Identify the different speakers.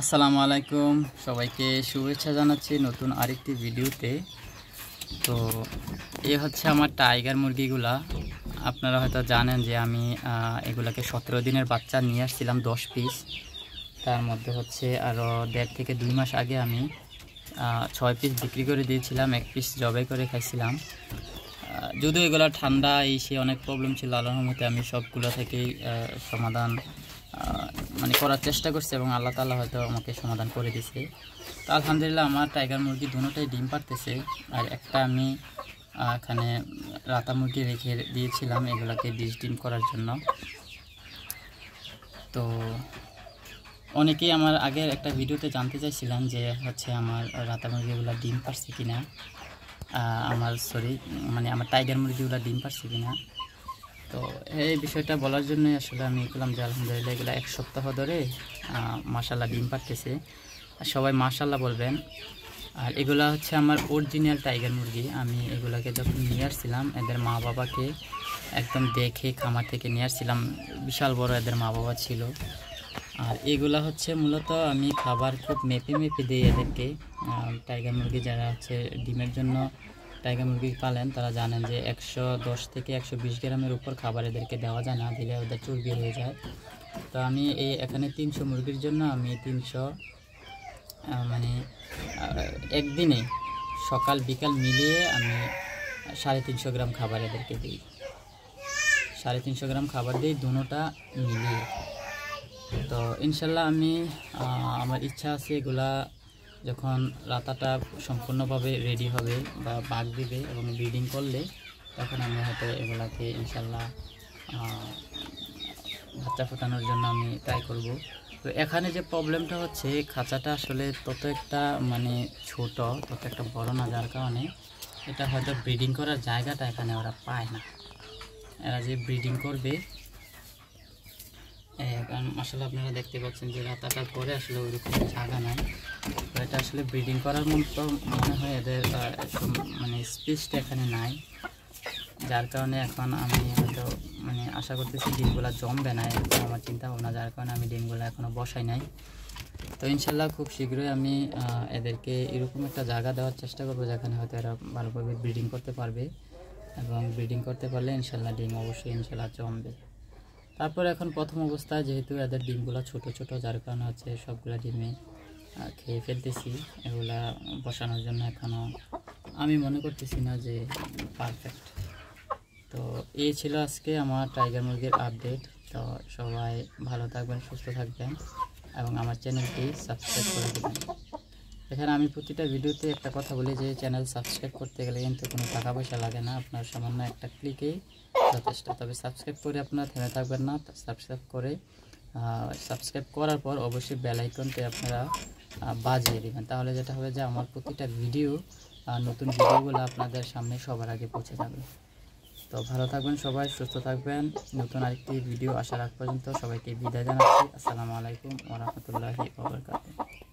Speaker 1: আসসালামু আলাইকুম, সবাইকে শুভেচ্ছা জানাচ্ছি নতুন আরেকটি ভিডিওতে। তো এ হচ্ছে আমার টাইগার মুরগিগুলা। আপনারা হয়তো জানেন যে আমি এগুলাকে 17 দিনের বাচ্চা নিয়ে আসছিলাম 10 পিস। তার মধ্যে হচ্ছে আরও 1.5 থেকে 2 মাস আগে আমি 6 পিস বিক্রি করে দিয়েছিলাম, 1 পিস জবাই করে খাইছিলাম। যদিও এগুলা ঠান্ডা এসে অনেক প্রবলেম ছিল, আল্লাহর রহমতে আমি সবগুলো থেকেই সমাধান মানে করার চেষ্টা করছি এবং আল্লাহ তাআলা হয়তো আমাকে সমাধান করে দিয়েছে। তো আলহামদুলিল্লাহ আমার টাইগার মুরগি দুটোটাই ডিম পারতেছে। আর একটা আমি এখানে রাতা মুরগি রেখে দিয়েছিলাম এগুলাকে 20 ডিম করার জন্য। তো অনেকেই আমার আগের একটা ভিডিওতে জানতে চাইছিলাম যে হচ্ছে আমার রাতা মুরগিগুলো ডিম পারছে কিনা, আমার টাইগার মুরগিগুলো ডিম পারছে কিনা। তো এই বিষয়টা বলার জন্যই আসলে আমি বললাম যে আলহামদুলিল্লাহ এগুলো 1 সপ্তাহ ধরে মাশাআল্লাহ ডিম পারতেছে। আর সবাই মাশাআল্লাহ বলবেন। আর এগুলা হচ্ছে আমার অরিজিনাল টাইগার মুরগি। আমি এগুলাকে যখন নিয়ে আসছিলাম এদের মা বাবাকে একদম দেখে খামার থেকে নিয়ে আসছিলাম, বিশাল বড় এদের মা বাবা ছিল। আর এগুলা হচ্ছে মূলত আমি খাবার খুব মেপে মেপে দিই এদেরকে। টাইগার মুরগি যারা হচ্ছে ডিমের জন্য টাইগার মুরগি পালেন তারা জানেন যে 110 থেকে 120 গ্রামের উপর খাবার এদেরকে দেওয়া যায় না, দিলে ওদের চর্বি হয়ে যায়। তো আমি এখানে 300 মুরগির জন্য আমি 300 একদিনে সকাল বিকাল মিলিয়ে আমি 350 গ্রাম খাবার এদেরকে দিই। 350 গ্রাম খাবার দিই দুটোটা মিলিয়ে। তো ইনশাল্লাহ আমি আমার ইচ্ছা আছে এগুলা যখন রাতাটা সম্পূর্ণভাবে রেডি হবে বা বাঘ দিবে এবং ব্রিডিং করলে তখন আমি হয়তো এগুলাকে ইনশাল্লাহ বাচ্চা ফোটানোর জন্য আমি ট্রাই করব। তো এখানে যে প্রবলেমটা হচ্ছে খাঁচাটা আসলে তত একটা ছোট, তত একটা বড় না, যার কারণে এটা হয়তো ব্রিডিং করার জায়গাটা এখানে ওরা পায় না। এরা যে ব্রিডিং করবে কারণ আসলে আপনারা দেখতে পাচ্ছেন যে রাতাটার পরে আসলে ওইরকম জায়গা নাই। তো এটা আসলে ব্রিডিং করার মতো মনে হয় এদের স্পেসটা এখানে নাই, যার কারণে এখন আমি হয়তো আশা করতেছি ডিমগুলো জমবে না, এরকম আমার চিন্তা ভাবনা, যার কারণে আমি ডিমগুলো এখনও বসাই নাই। তো ইনশাল্লাহ খুব শীঘ্রই আমি এদেরকে এরকম একটা জায়গা দেওয়ার চেষ্টা করবো যেখানে হয়তো এরা ভালোভাবে ব্রিডিং করতে পারবে এবং ব্রিডিং করতে পারলে ইনশাল্লাহ ডিম অবশ্যই ইনশাল্লাহ জমবে। তারপর এখন প্রথম অবস্থায় যেহেতু এদের ডিমগুলো ছোট ছোট, যার কারণে হচ্ছে সবগুলো ডিমে খেয়ে ফেলতেছি। এগুলা বসানোর জন্য এখনও আমি মনে করতেছি না যে পারফেক্ট। তো এই ছিল আজকে আমার টাইগার মুরগির আপডেট। তো সবাই ভালো থাকবেন, সুস্থ থাকবেন এবং আমার চ্যানেলটি সাবস্ক্রাইব করে দেবেন। এখানে আমি প্রতিটা ভিডিওতে একটা কথা বলি যে চ্যানেল সাবস্ক্রাইব করতে গেলে কিন্তু কোনো টাকা পয়সা লাগে না, আপনার সামান্য একটা ক্লিকেই যথেষ্ট। তবে সাবস্ক্রাইব করে আপনারা থেমে থাকবেন না, সাবস্ক্রাইব করার পর অবশ্যই বেল আইকনটি আপনারা বাজিয়ে দেবেন। তাহলে যেটা হবে যে আমার প্রতিটা ভিডিও নতুন ভিডিওগুলো আপনাদের সামনে সবার আগে পৌঁছে যাবে। তো ভালো থাকবেন সবাই, সুস্থ থাকবেন। নতুন আরেকটি ভিডিও আসার আগ পর্যন্ত সবাইকে বিদায় জানাচ্ছি। আসসালামু আলাইকুম ওয়া রাহমাতুল্লাহি ওয়া বারাকাতুহু।